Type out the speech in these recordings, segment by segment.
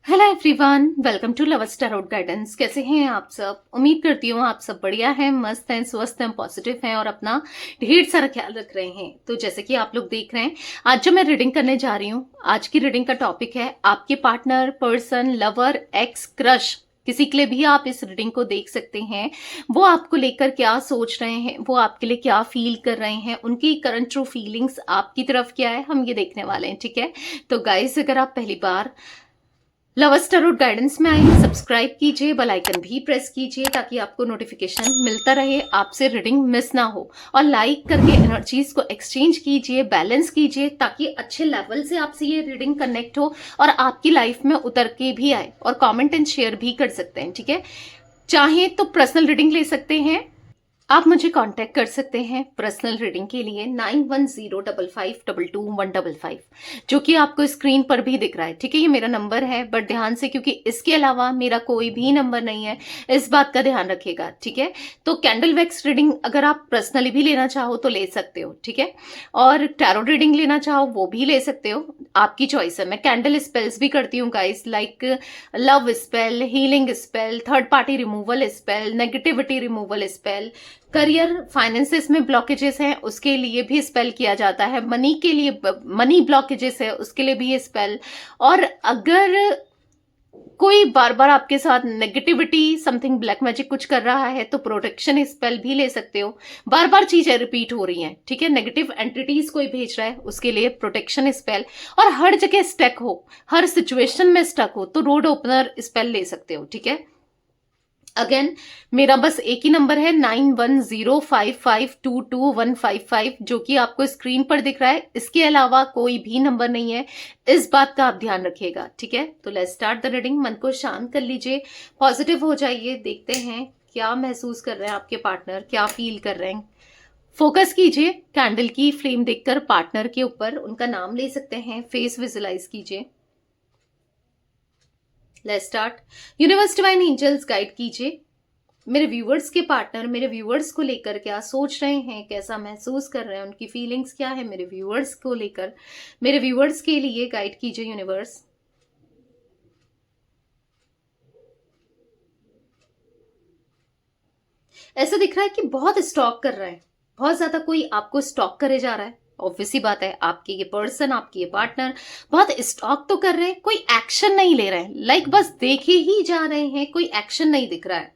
Hello everyone, welcome to lovers tarot guidance. कैसे हैं आप सब? उम्मीद करती हूँ आप सब बढ़िया हैं, मस्त हैं, स्वस्थ हैं, पॉजिटिव हैं और अपना ढेर सारा ख्याल रख रहे हैं। तो जैसे कि आप लोग देख रहे हैं, आज जो मैं रीडिंग करने जा रही हूँ, आज की रीडिंग का टॉपिक है आपके partner, person, lover, x, crush, किसी के लिए भी आप इस रीडिंग को देख सकते हैं। वो आपको लेकर क्या सोच रहे हैं, वो आपके लिए क्या फील कर रहे हैं, उनकी करंट ट्रू फीलिंग्स आपकी तरफ क्या है, हम ये देखने वाले हैं। ठीक है, तो गाइस, अगर आप पहली बार लवर्स टैरोट गाइडेंस में आए, सब्सक्राइब कीजिए, बेल आइकन भी प्रेस कीजिए ताकि आपको नोटिफिकेशन मिलता रहे, आपसे रीडिंग मिस ना हो। और लाइक करके एनर्जीज को एक्सचेंज कीजिए, बैलेंस कीजिए ताकि अच्छे लेवल से आपसे ये रीडिंग कनेक्ट हो और आपकी लाइफ में उतर के भी आए। और कमेंट एंड शेयर भी कर सकते हैं। ठीक है, चाहे तो पर्सनल रीडिंग ले सकते हैं, आप मुझे कांटेक्ट कर सकते हैं पर्सनल रीडिंग के लिए 9105522155, जो कि आपको स्क्रीन पर भी दिख रहा है। ठीक है, ये मेरा नंबर है, बट ध्यान से, क्योंकि इसके अलावा मेरा कोई भी नंबर नहीं है, इस बात का ध्यान रखिएगा। ठीक है, तो कैंडल वैक्स रीडिंग अगर आप पर्सनली भी लेना चाहो तो ले सकते हो। ठीक है, और टैरो रीडिंग लेना चाहो वो भी ले सकते हो, आपकी चॉइस है। मैं कैंडल स्पेल्स भी करती हूँ guys, like love spell, healing spell, third party removal spell, negativity removal spell, career finances में ब्लॉकेजेस हैं उसके लिए भी स्पेल किया जाता है, मनी के लिए, मनी ब्लॉकेजेस है उसके लिए भी ये स्पेल। और अगर कोई बार बार आपके साथ नेगेटिविटी, समथिंग ब्लैक मैजिक कुछ कर रहा है तो प्रोटेक्शन स्पेल भी ले सकते हो। बार बार चीजें रिपीट हो रही हैं, ठीक है, नेगेटिव एंटिटीज कोई भेज रहा है उसके लिए प्रोटेक्शन स्पेल। और हर जगह स्टक हो, हर सिचुएशन में स्टक हो तो रोड ओपनर स्पेल ले सकते हो। ठीक है, अगेन मेरा बस एक ही नंबर है 9105522155, जो कि आपको स्क्रीन पर दिख रहा है। इसके अलावा कोई भी नंबर नहीं है, इस बात का आप ध्यान रखिएगा। ठीक है, तो लेट्स स्टार्ट द रीडिंग। मन को शांत कर लीजिए, पॉजिटिव हो जाइए, देखते हैं क्या महसूस कर रहे हैं आपके पार्टनर, क्या फील कर रहे हैं। फोकस कीजिए कैंडल की फ्लेम देखकर पार्टनर के ऊपर, उनका नाम ले सकते हैं, फेस विजुलाइज कीजिए। Let's start. Universe divine angels guide कीजिए मेरे व्यूवर्स के पार्टनर, मेरे व्यूवर्स को लेकर क्या सोच रहे हैं, कैसा महसूस कर रहे हैं, उनकी फीलिंग्स क्या है मेरे व्यूवर्स को लेकर, मेरे व्यूवर्स के लिए गाइड कीजिए यूनिवर्स। ऐसा दिख रहा है कि बहुत स्टॉक कर रहा है, बहुत ज्यादा कोई आपको स्टॉक करे जा रहा है। ऑब्वियस सी बात है, आपके ये पर्सन, आपके ये पार्टनर बहुत स्टॉक तो कर रहे हैं, कोई एक्शन नहीं ले रहे हैं, लाइक बस देखे ही जा रहे हैं, कोई एक्शन नहीं दिख रहा है।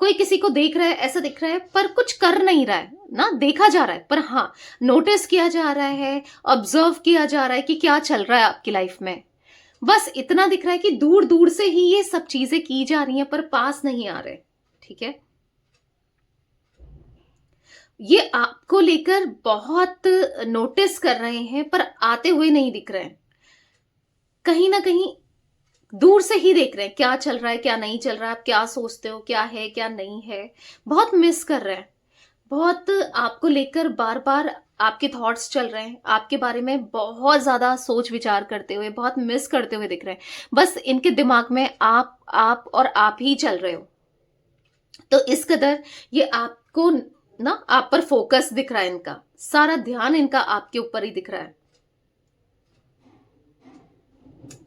कोई किसी को देख रहा है, ऐसा दिख रहा है, पर कुछ कर नहीं रहा है ना, देखा जा रहा है, पर हाँ नोटिस किया जा रहा है, ऑब्जर्व किया जा रहा है कि क्या चल रहा है आपकी लाइफ में। बस इतना दिख रहा है कि दूर दूर से ही ये सब चीजें की जा रही हैं पर पास नहीं आ रहे। ठीक है, ये आपको लेकर बहुत नोटिस कर रहे हैं पर आते हुए नहीं दिख रहे हैं, कहीं ना कहीं दूर से ही देख रहे हैं क्या चल रहा है, क्या नहीं चल रहा है, आप क्या सोचते हो, क्या है क्या नहीं है, बहुत मिस कर रहे हैं। बहुत आपको लेकर बार बार आपके थॉट्स चल रहे हैं, आपके बारे में बहुत ज्यादा सोच विचार करते हुए, बहुत मिस करते हुए दिख रहे हैं। बस इनके दिमाग में आप और आप ही चल रहे हो, तो इस कदर ये आपको ना, आप पर फोकस दिख रहा है, इनका सारा ध्यान इनका आपके ऊपर ही दिख रहा है।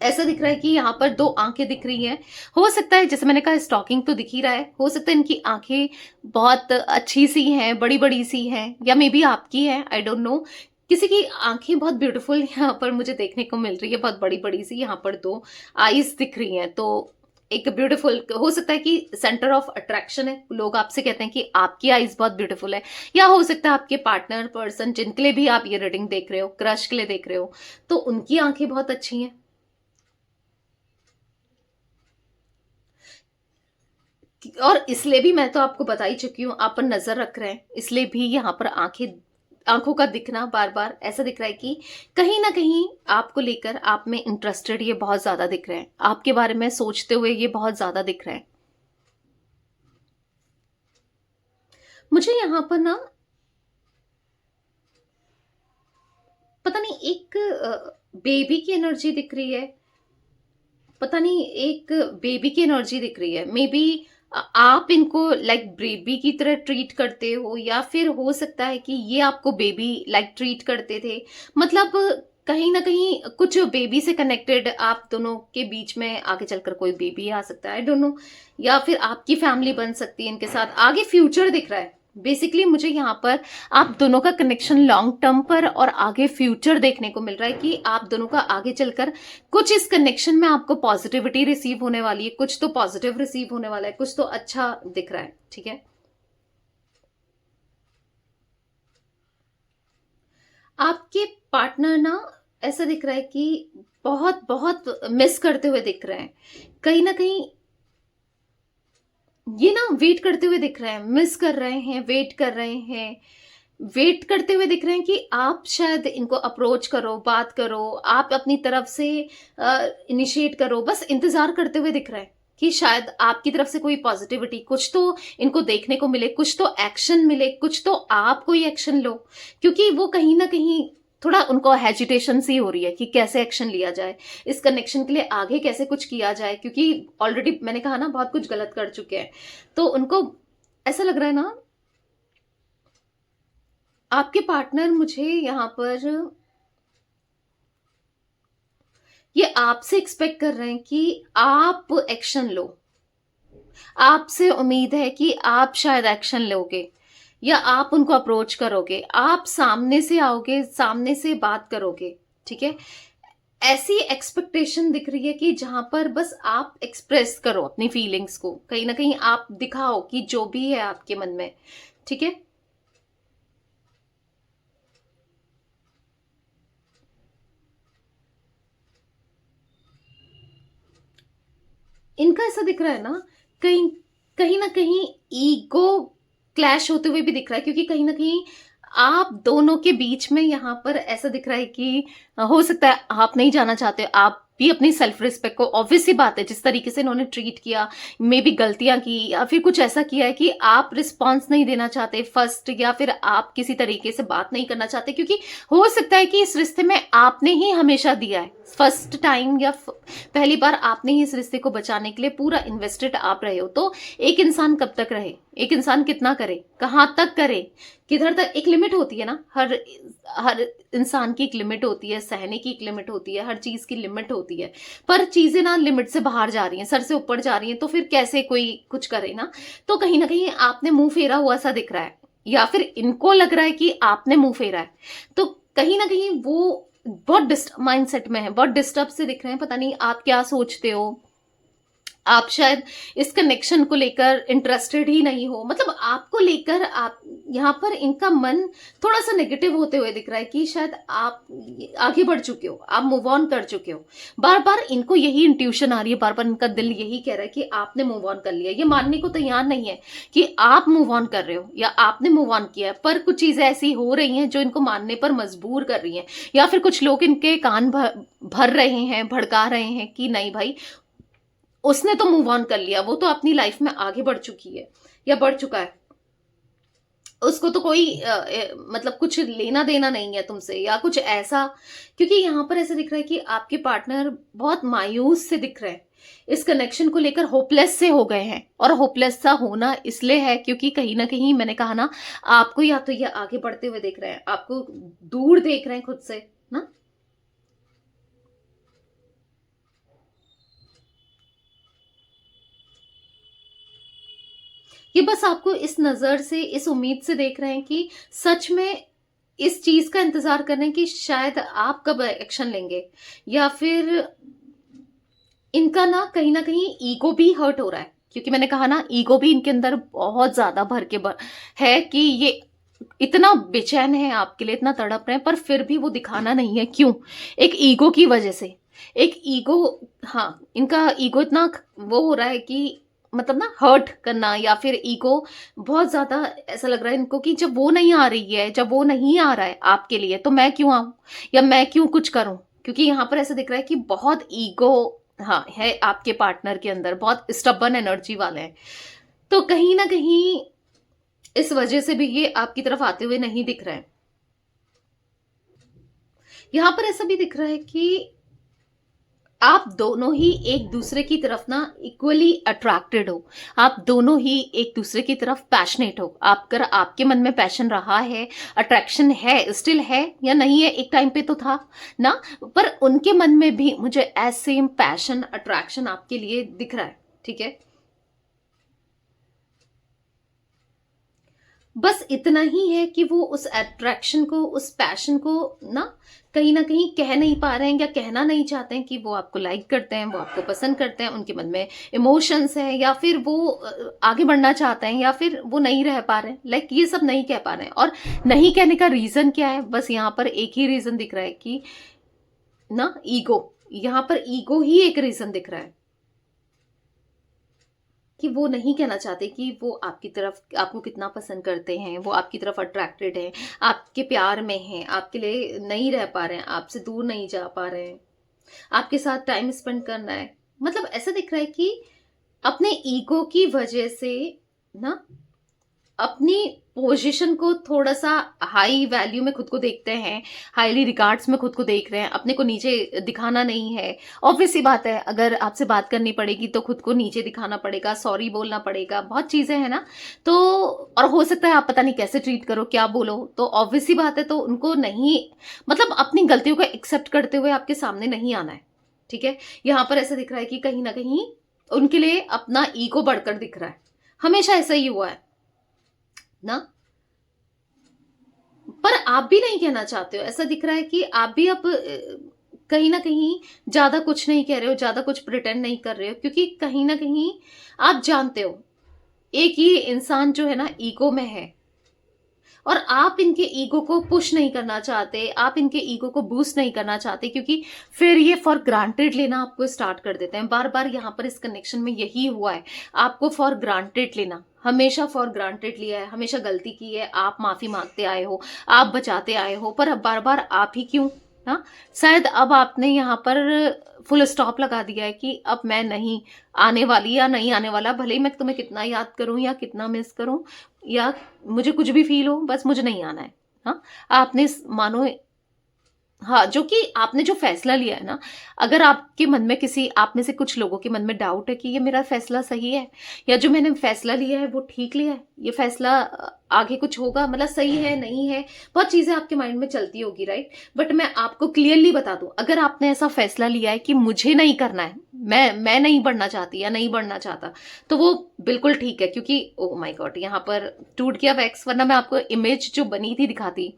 ऐसा दिख रहा है कि यहाँ पर दो आंखें दिख रही हैं। हो सकता है, जैसे मैंने कहा, स्टॉकिंग तो दिख ही रहा है, हो सकता है इनकी आंखें बहुत अच्छी सी हैं, बड़ी बड़ी सी हैं, या मे बी आपकी है, आई डोंट नो। किसी की आंखें बहुत ब्यूटीफुल यहाँ पर मुझे देखने को मिल रही है, बहुत बड़ी बड़ी सी यहाँ पर दो आईज दिख रही हैं। तो एक ब्यूटीफुल, हो सकता है कि सेंटर ऑफ अट्रैक्शन है, लोग आपसे कहते हैं कि आपकी आईज बहुत ब्यूटीफुल है, या हो सकता है आपके पार्टनर, पर्सन जिनके लिए भी आप ये रीडिंग देख रहे हो, क्रश के लिए देख रहे हो, तो उनकी आंखें बहुत अच्छी हैं। और इसलिए भी मैं तो आपको बता ही चुकी हूँ, आप पर नजर रख रहे हैं, इसलिए भी यहाँ पर आंखों का दिखना बार बार ऐसा दिख रहा है कि कहीं ना कहीं आपको लेकर, आप में इंटरेस्टेड ये बहुत ज्यादा दिख रहे हैं, आपके बारे में सोचते हुए ये बहुत ज्यादा दिख रहे हैं। मुझे यहाँ पर ना पता नहीं, एक बेबी की एनर्जी दिख रही है, पता नहीं, एक बेबी की एनर्जी दिख रही है। मे बी आप इनको लाइक बेबी की तरह ट्रीट करते हो, या फिर हो सकता है कि ये आपको बेबी लाइक ट्रीट करते थे। मतलब कहीं ना कहीं कुछ बेबी से कनेक्टेड आप दोनों के बीच में आगे चलकर कोई बेबी आ सकता है, आई डोंट नो, या फिर आपकी फैमिली बन सकती है इनके साथ, आगे फ्यूचर दिख रहा है। बेसिकली मुझे यहाँ पर आप दोनों का कनेक्शन लॉन्ग टर्म पर और आगे फ्यूचर देखने को मिल रहा है कि आप दोनों का आगे चलकर कुछ इस कनेक्शन में आपको पॉजिटिविटी रिसीव होने वाली है, कुछ तो पॉजिटिव रिसीव होने वाला है, कुछ तो अच्छा दिख रहा है, ठीक है। आपके पार्टनर ना ऐसा दिख रहा है कि बहुत बहुत मिस करते हुए दिख रहे हैं, कहीं ना कहीं ये ना वेट करते हुए दिख रहे हैं, मिस कर रहे हैं, वेट कर रहे हैं, वेट करते हुए दिख रहे हैं कि आप शायद इनको अप्रोच करो, बात करो, आप अपनी तरफ से इनिशिएट करो, बस इंतजार करते हुए दिख रहे हैं कि शायद आपकी तरफ से कोई पॉजिटिविटी, कुछ तो इनको देखने को मिले, कुछ तो एक्शन मिले, कुछ तो आप कोई एक्शन लो, क्योंकि वो कहीं ना कहीं थोड़ा उनको हेजिटेशन सी हो रही है कि कैसे एक्शन लिया जाए, इस कनेक्शन के लिए आगे कैसे कुछ किया जाए, क्योंकि ऑलरेडी मैंने कहा ना बहुत कुछ गलत कर चुके हैं। तो उनको ऐसा लग रहा है ना, आपके पार्टनर मुझे यहाँ पर ये आपसे एक्सपेक्ट कर रहे हैं कि आप एक्शन लो, आपसे उम्मीद है कि आप शायद एक्शन लोगे या आप उनको अप्रोच करोगे, आप सामने से आओगे, सामने से बात करोगे, ठीक है। ऐसी एक्सपेक्टेशन दिख रही है कि जहां पर बस आप एक्सप्रेस करो अपनी फीलिंग्स को, कहीं ना कहीं आप दिखाओ कि जो भी है आपके मन में, ठीक है। इनका ऐसा दिख रहा है ना, कहीं कहीं ना कहीं ईगो क्लैश होते हुए भी दिख रहा है, क्योंकि कहीं ना कहीं आप दोनों के बीच में यहाँ पर ऐसा दिख रहा है कि हो सकता है आप नहीं जाना चाहते, आप भी अपनी सेल्फ रिस्पेक्ट को, ऑब्वियस सी बात है जिस तरीके से इन्होंने ट्रीट किया, मे भी गलतियां की या फिर कुछ ऐसा किया है कि आप रिस्पॉन्स नहीं देना चाहते फर्स्ट, या फिर आप किसी तरीके से बात नहीं करना चाहते, क्योंकि हो सकता है कि इस रिश्ते में आपने ही हमेशा दिया है फर्स्ट टाइम, या पहली बार आपने ही इस रिश्ते को बचाने के लिए पूरा इन्वेस्टेड आप रहे हो। तो एक इंसान कब तक रहे, एक इंसान कितना करे, कहां तक करे, किधर तक, एक लिमिट होती है ना, हर हर इंसान की एक लिमिट होती है, सहने की एक लिमिट होती है, हर चीज की लिमिट होती है। पर चीजें ना लिमिट से बाहर जा रही हैं, सर से ऊपर जा रही हैं, तो फिर कैसे कोई कुछ करे ना। तो कहीं ना कहीं आपने मुंह फेरा हुआ सा दिख रहा है, या फिर इनको लग रहा है कि आपने मुंह फेरा है। तो कहीं ना कहीं वो बहुत डिस्टर्ब माइंडसेट में है, बहुत डिस्टर्ब से दिख रहे हैं, पता नहीं आप क्या सोचते हो, आप शायद इस कनेक्शन को लेकर इंटरेस्टेड ही नहीं हो, मतलब आपको लेकर आप यहाँ पर इनका मन थोड़ा सा नेगेटिव होते हुए दिख रहा है कि शायद आप आगे बढ़ चुके हो, आप मूव ऑन कर चुके हो। बार बार इनको यही इंट्यूशन आ रही है, बार बार इनका दिल यही कह रहा है कि आपने मूव ऑन कर लिया, ये मानने को तैयार नहीं है कि आप मूव ऑन कर रहे हो या आपने मूव ऑन किया है, पर कुछ चीजें ऐसी हो रही हैं जो इनको मानने पर मजबूर कर रही हैं, या फिर कुछ लोग इनके कान भर रहे हैं, भड़का रहे हैं कि नहीं भाई, उसने तो मूव ऑन कर लिया, वो तो अपनी लाइफ में आगे बढ़ चुकी है या बढ़ चुका है, उसको तो कोई मतलब कुछ लेना देना नहीं है तुमसे या कुछ ऐसा। क्योंकि यहां पर ऐसा दिख रहा है कि आपके पार्टनर बहुत मायूस से दिख रहे हैं, इस कनेक्शन को लेकर होपलेस से हो गए हैं, और होपलेस सा होना इसलिए है क्योंकि कहीं ना कहीं मैंने कहा ना, आपको या तो ये आगे बढ़ते हुए देख रहे हैं, आपको दूर देख रहे हैं खुद से ना। ये बस आपको इस नजर से, इस उम्मीद से देख रहे हैं कि सच में इस चीज का इंतजार कर रहे हैं कि शायद आप कब एक्शन लेंगे, या फिर इनका ना कहीं ईगो भी हर्ट हो रहा है, क्योंकि मैंने कहा ना ईगो भी इनके अंदर बहुत ज्यादा है कि ये इतना बेचैन है आपके लिए, इतना तड़प रहे हैं, पर फिर भी वो दिखाना नहीं है, क्यों, एक ईगो की वजह से, एक ईगो, हाँ इनका ईगो इतना वो हो रहा है कि मतलब ना हर्ट करना, या फिर ईगो बहुत ज्यादा ऐसा लग रहा है इनको कि जब वो नहीं आ रही है, जब वो नहीं आ रहा है आपके लिए, तो मैं क्यों आऊं या मैं क्यों कुछ करूं, क्योंकि यहाँ पर ऐसा दिख रहा है कि बहुत ईगो, हाँ है आपके पार्टनर के अंदर, बहुत स्टबर्न एनर्जी वाले हैं। तो कहीं ना कहीं इस वजह से भी ये आपकी तरफ आते हुए नहीं दिख रहे हैं। यहां पर ऐसा भी दिख रहा है कि आप दोनों ही एक दूसरे की तरफ ना इक्वली अट्रैक्टेड हो। आप दोनों ही एक दूसरे की तरफ पैशनेट हो। आप अगर आपके मन में पैशन रहा है, अट्रैक्शन है, स्टिल है या नहीं है, एक टाइम पे तो था ना, पर उनके मन में भी मुझे एज सेम पैशन अट्रैक्शन आपके लिए दिख रहा है। ठीक है, बस इतना ही है कि वो उस अट्रैक्शन को, उस पैशन को ना कहीं कह नहीं पा रहे हैं या कहना नहीं चाहते हैं कि वो आपको लाइक करते हैं, वो आपको पसंद करते हैं, उनके मन में इमोशंस है, या फिर वो आगे बढ़ना चाहते हैं, या फिर वो नहीं रह पा रहे हैं। लाइक ये सब नहीं कह पा रहे हैं। और नहीं कहने का रीजन क्या है? बस यहाँ पर एक ही रीजन दिख रहा है कि ना ईगो, यहाँ पर ईगो ही एक रीजन दिख रहा है कि वो नहीं कहना चाहते कि वो आपकी तरफ, आपको कितना पसंद करते हैं, वो आपकी तरफ अट्रैक्टेड हैं, आपके प्यार में हैं, आपके लिए नहीं रह पा रहे हैं, आपसे दूर नहीं जा पा रहे हैं, आपके साथ टाइम स्पेंड करना है। मतलब ऐसा दिख रहा है कि अपने ईगो की वजह से ना अपनी पोजीशन को थोड़ा सा हाई वैल्यू में खुद को देखते हैं, हाईली रिगार्ड्स में खुद को देख रहे हैं, अपने को नीचे दिखाना नहीं है। ऑब्वियस सी बात है, अगर आपसे बात करनी पड़ेगी तो खुद को नीचे दिखाना पड़ेगा, सॉरी बोलना पड़ेगा, बहुत चीजें हैं ना। तो और हो सकता है आप पता नहीं कैसे ट्रीट करो, क्या बोलो, तो ऑब्वियस सी बात है, तो उनको नहीं, मतलब अपनी गलतियों को एक्सेप्ट करते हुए आपके सामने नहीं आना है। ठीक है, यहाँ पर ऐसा दिख रहा है कि कहीं ना कहीं उनके लिए अपना ईगो बढ़कर दिख रहा है। हमेशा ऐसा ही हुआ है ना। पर आप भी नहीं कहना चाहते हो, ऐसा दिख रहा है कि आप भी अब कहीं ना कहीं ज्यादा कुछ नहीं कह रहे हो, ज्यादा कुछ प्रिटेंड नहीं कर रहे हो, क्योंकि कहीं ना कहीं आप जानते हो एक ये इंसान जो है ना ईगो में है, और आप इनके ईगो को पुश नहीं करना चाहते, आप इनके ईगो को बूस्ट नहीं करना चाहते, क्योंकि फिर ये फॉर ग्रांटेड लेना आपको स्टार्ट कर देते हैं। बार बार यहाँ पर इस कनेक्शन में यही हुआ है, आपको फॉर ग्रांटेड लेना, हमेशा फॉर ग्रांटेड लिया है, हमेशा गलती की है, आप माफी मांगते आए हो, आप बचाते आए हो, पर अब बार बार आप ही क्यों ना। शायद अब आपने यहाँ पर फुल स्टॉप लगा दिया है कि अब मैं नहीं आने वाली या नहीं आने वाला, भले ही मैं तुम्हें कितना याद करूं या कितना मिस करूं या मुझे कुछ भी फील हो, बस मुझे नहीं आना है। हाँ, आपने मानो, हाँ, जो कि आपने जो फैसला लिया है ना, अगर आपके मन में किसी, आप में से कुछ लोगों के मन में डाउट है कि ये मेरा फैसला सही है, या जो मैंने फैसला लिया है वो ठीक लिया है, ये फैसला आगे कुछ होगा, मतलब सही है नहीं है, बहुत चीजें आपके माइंड में चलती होगी, राइट। बट मैं आपको क्लियरली बता दूं, अगर आपने ऐसा फैसला लिया है कि मुझे नहीं करना है, मैं नहीं बढ़ना चाहती या नहीं बढ़ना चाहता, तो वो बिल्कुल ठीक है। क्योंकि ओ माय गॉड, यहाँ पर टूट गया वैक्स, वरना मैं आपको इमेज जो बनी थी दिखाती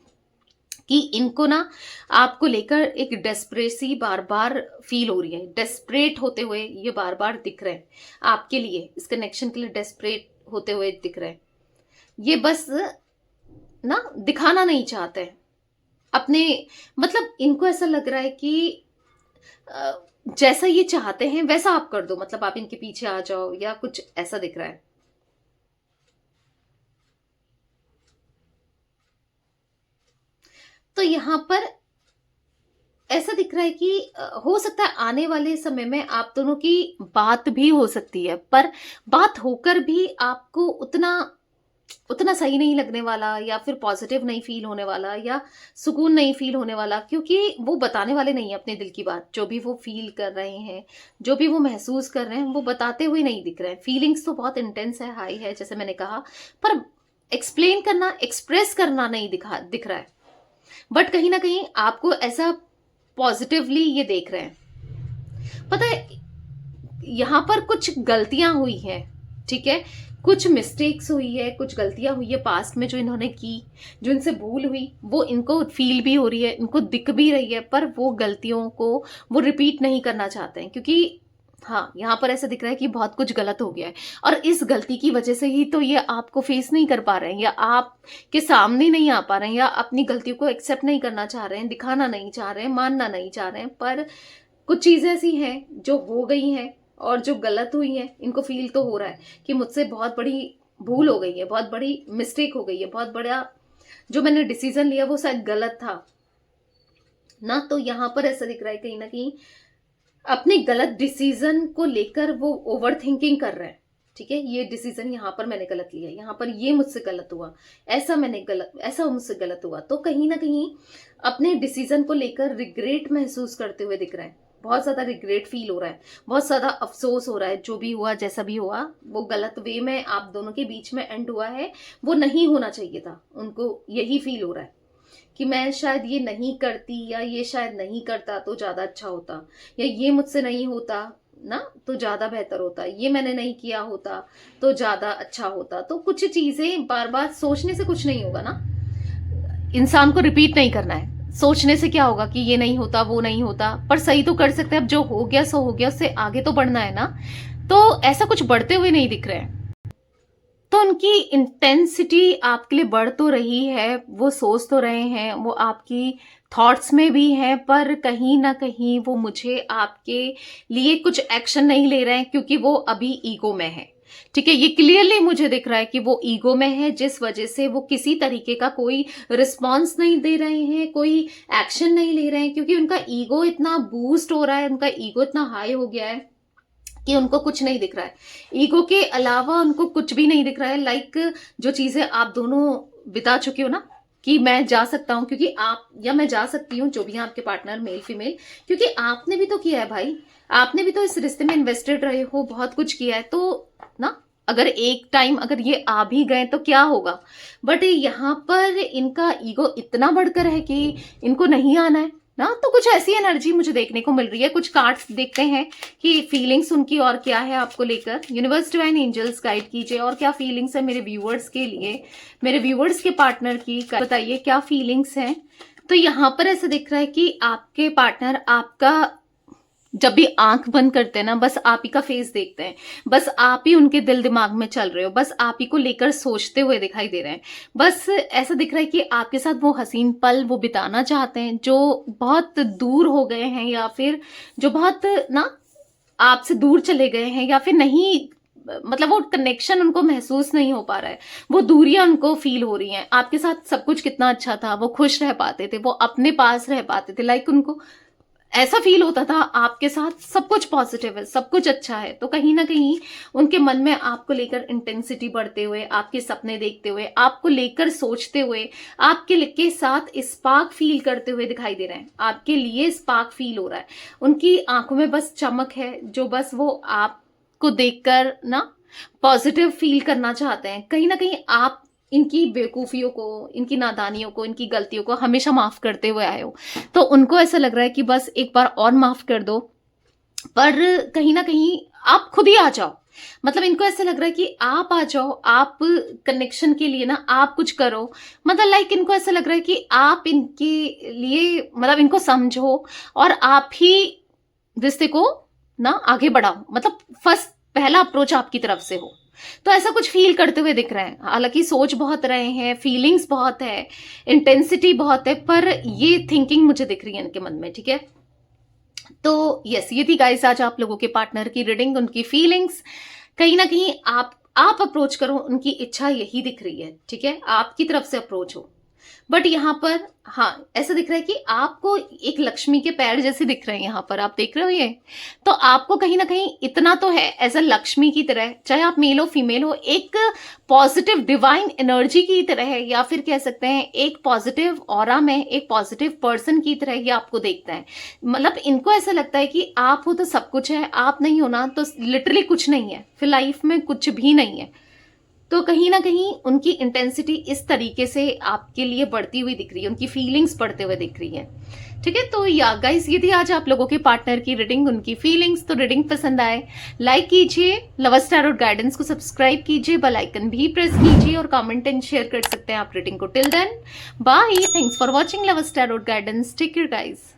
कि इनको ना आपको लेकर एक डेस्परेसी बार बार फील हो रही है, डेस्परेट होते हुए ये बार बार दिख रहे हैं आपके लिए, इस कनेक्शन के लिए डेस्परेट होते हुए दिख रहे हैं। ये बस ना दिखाना नहीं चाहते अपने, मतलब इनको ऐसा लग रहा है कि अ, जैसा ये चाहते हैं वैसा आप कर दो, मतलब आप इनके पीछे आ जाओ या कुछ ऐसा दिख रहा है। तो यहां पर ऐसा दिख रहा है कि हो सकता है आने वाले समय में आप दोनों की बात भी हो सकती है, पर बात होकर भी आपको उतना उतना सही नहीं लगने वाला, या फिर पॉजिटिव नहीं फील होने वाला, या सुकून नहीं फील होने वाला, क्योंकि वो बताने वाले नहीं है अपने दिल की बात। जो भी वो फील कर रहे हैं, जो भी वो महसूस कर रहे हैं, वो बताते हुए नहीं दिख रहे हैं। फीलिंग्स तो बहुत इंटेंस है, हाई है, जैसे मैंने कहा, पर एक्सप्लेन करना, एक्सप्रेस करना नहीं दिख रहा है। बट कहीं ना कहीं आपको ऐसा पॉजिटिवली ये देख रहे हैं। पता है, यहां पर कुछ गलतियां हुई हैं, ठीक है, कुछ मिस्टेक्स हुई है, कुछ गलतियां हुई है पास्ट में जो इन्होंने की, जो इनसे भूल हुई, वो इनको फील भी हो रही है, इनको दिख भी रही है, पर वो गलतियों को वो रिपीट नहीं करना चाहते हैं, क्योंकि हाँ, यहाँ पर ऐसा दिख रहा है कि बहुत कुछ गलत हो गया है, और इस गलती की वजह से ही तो ये आपको फेस नहीं कर पा रहे हैं, या आपके सामने नहीं आ पा रहे हैं, या अपनी गलतियों को एक्सेप्ट नहीं करना चाह रहे हैं, दिखाना नहीं चाह रहे हैं, मानना नहीं चाह रहे हैं। पर कुछ चीजें ऐसी हैं जो हो गई हैं और जो गलत हुई हैं, इनको फील तो हो रहा है कि मुझसे बहुत बड़ी भूल हो गई है, बहुत बड़ी मिस्टेक हो गई है, बहुत बड़ा जो मैंने डिसीजन लिया वो शायद गलत था ना। तो यहाँ पर ऐसा दिख रहा है कहीं ना कहीं अपने गलत डिसीजन को लेकर वो ओवर थिंकिंग कर रहे हैं। ठीक है, ये डिसीजन यहाँ पर मैंने गलत लिया, यहाँ पर ये मुझसे गलत हुआ, ऐसा मुझसे गलत हुआ, तो कहीं ना कहीं अपने डिसीजन को लेकर रिग्रेट महसूस करते हुए दिख रहे हैं। बहुत ज़्यादा रिग्रेट फील हो रहा है, बहुत ज़्यादा अफसोस हो रहा है। जो भी हुआ, जैसा भी हुआ, वो गलत वे में आप दोनों के बीच में एंड हुआ है, वो नहीं होना चाहिए था। उनको यही फील हो रहा है कि मैं शायद ये नहीं करती, या ये शायद नहीं करता तो ज़्यादा अच्छा होता, या ये मुझसे नहीं होता ना तो ज़्यादा बेहतर होता, ये मैंने नहीं किया होता तो ज़्यादा अच्छा होता। तो कुछ चीज़ें बार बार सोचने से कुछ नहीं होगा ना, इंसान को रिपीट नहीं करना है। सोचने से क्या होगा कि ये नहीं होता, वो नहीं होता, पर सही तो कर सकते हैं। अब जो हो गया सो हो गया, उससे आगे तो बढ़ना है ना। तो ऐसा कुछ बढ़ते हुए नहीं दिख रहे हैं। तो उनकी इंटेंसिटी आपके लिए बढ़ तो रही है, वो सोच तो रहे हैं, वो आपकी थॉट्स में भी है, पर कहीं ना कहीं वो मुझे आपके लिए कुछ एक्शन नहीं ले रहे हैं, क्योंकि वो अभी ईगो में है। ठीक है, ये क्लियरली मुझे दिख रहा है कि वो ईगो में है, जिस वजह से वो किसी तरीके का कोई रिस्पॉन्स नहीं दे रहे हैं, कोई एक्शन नहीं ले रहे हैं, क्योंकि उनका ईगो इतना बूस्ट हो रहा है, उनका ईगो इतना हाई हो गया है कि उनको कुछ नहीं दिख रहा है। ईगो के अलावा उनको कुछ भी नहीं दिख रहा है। लाइक जो चीजें आप दोनों बिता चुके हो ना, कि मैं जा सकता हूं क्योंकि आप, या मैं जा सकती हूँ, जो भी है आपके पार्टनर मेल फीमेल, क्योंकि आपने भी तो किया है भाई, आपने भी तो इस रिश्ते में इन्वेस्टेड रहे हो, बहुत कुछ किया है। तो ना, अगर एक टाइम अगर ये आ भी गए तो क्या होगा, बट यहाँ पर इनका ईगो इतना बढ़कर है कि इनको नहीं आना है ना। तो कुछ ऐसी एनर्जी मुझे देखने को मिल रही है। कुछ कार्ड्स देखते हैं कि फीलिंग्स उनकी और क्या है आपको लेकर। यूनिवर्स डिवाइन एंजल्स गाइड कीजिए, और क्या फीलिंग्स है मेरे व्यूअर्स के लिए, मेरे व्यूअर्स के पार्टनर की, बताइए क्या फीलिंग्स हैं। तो यहाँ पर ऐसा दिख रहा है कि आपके पार्टनर आपका जब भी आंख बंद करते हैं ना, बस आप ही का फेस देखते हैं, बस आप ही उनके दिल दिमाग में चल रहे हो, बस आप ही को लेकर सोचते हुए दिखाई दे रहे हैं। बस ऐसा दिख रहा है कि आपके साथ वो हसीन पल वो बिताना चाहते हैं, जो बहुत दूर हो गए हैं, या फिर जो बहुत ना आपसे दूर चले गए हैं, या फिर नहीं, मतलब वो कनेक्शन उनको महसूस नहीं हो पा रहा है, वो दूरियां उनको फील हो रही हैं। आपके साथ सब कुछ कितना अच्छा था, वो खुश रह पाते थे, वो अपने पास रह पाते थे, लाइक उनको ऐसा फील होता था आपके साथ सब कुछ पॉजिटिव है, सब कुछ अच्छा है। तो कहीं ना कहीं उनके मन में आपको लेकर इंटेंसिटी बढ़ते हुए, आपके सपने देखते हुए, आपको लेकर सोचते हुए, आपके के साथ स्पार्क फील करते हुए दिखाई दे रहे हैं। आपके लिए स्पार्क फील हो रहा है, उनकी आंखों में बस चमक है, जो बस वो आपको देखकर ना पॉजिटिव फील करना चाहते हैं। कहीं ना कहीं आप इनकी बेवकूफियों को, इनकी नादानियों को, इनकी गलतियों को हमेशा माफ करते हुए आए हो, तो उनको ऐसा लग रहा है कि बस एक बार और माफ कर दो। पर कहीं ना कहीं आप खुद ही आ जाओ, मतलब इनको ऐसा लग रहा है कि आप आ जाओ, आप कनेक्शन के लिए ना आप कुछ करो। मतलब लाइक इनको ऐसा लग रहा है कि आप इनके लिए, मतलब इनको समझो और आप ही रिश्ते को ना आगे बढ़ाओ, मतलब फर्स्ट पहला अप्रोच आपकी तरफ से हो। तो ऐसा कुछ फील करते हुए दिख रहे हैं। हालांकि सोच बहुत रहे हैं, फीलिंग्स बहुत है, इंटेंसिटी बहुत है, पर ये थिंकिंग मुझे दिख रही है इनके मन में। ठीक है, तो यस, ये थी गाइस आज आप लोगों के पार्टनर की रीडिंग, उनकी फीलिंग्स। कहीं ना कहीं आप अप्रोच करो, उनकी इच्छा यही दिख रही है। ठीक है, आपकी तरफ से अप्रोच हो। बट यहाँ पर हाँ, ऐसा दिख रहा है कि आपको एक लक्ष्मी के पैर जैसे दिख रहे हैं। यहाँ पर आप देख रहे हो ये, तो आपको कहीं ना कहीं इतना तो है एज अ लक्ष्मी की तरह, चाहे आप मेल हो फीमेल हो, एक पॉजिटिव डिवाइन एनर्जी की तरह है, या फिर कह सकते हैं एक पॉजिटिव ऑरा में एक पॉजिटिव पर्सन की तरह ये आपको देखता है। मतलब इनको ऐसा लगता है कि आप हो तो सब कुछ है, आप नहीं हो ना तो लिटरली कुछ नहीं है, फिर लाइफ में कुछ भी नहीं है। तो कहीं ना कहीं उनकी इंटेंसिटी इस तरीके से आपके लिए बढ़ती हुई दिख रही है, उनकी फीलिंग्स बढ़ते हुए दिख रही है। ठीक है, तो या गाइस, ये थी आज आप लोगों के पार्टनर की रीडिंग, उनकी फीलिंग्स। तो रीडिंग पसंद आए लाइक कीजिए, लवर्स टैरोट गाइडेंस को सब्सक्राइब कीजिए, बेल आइकन भी प्रेस कीजिए, और कमेंट एंड शेयर कर सकते हैं आप रीडिंग को। Till then bye, thanks for watching lovers tarot guidance, take care guys.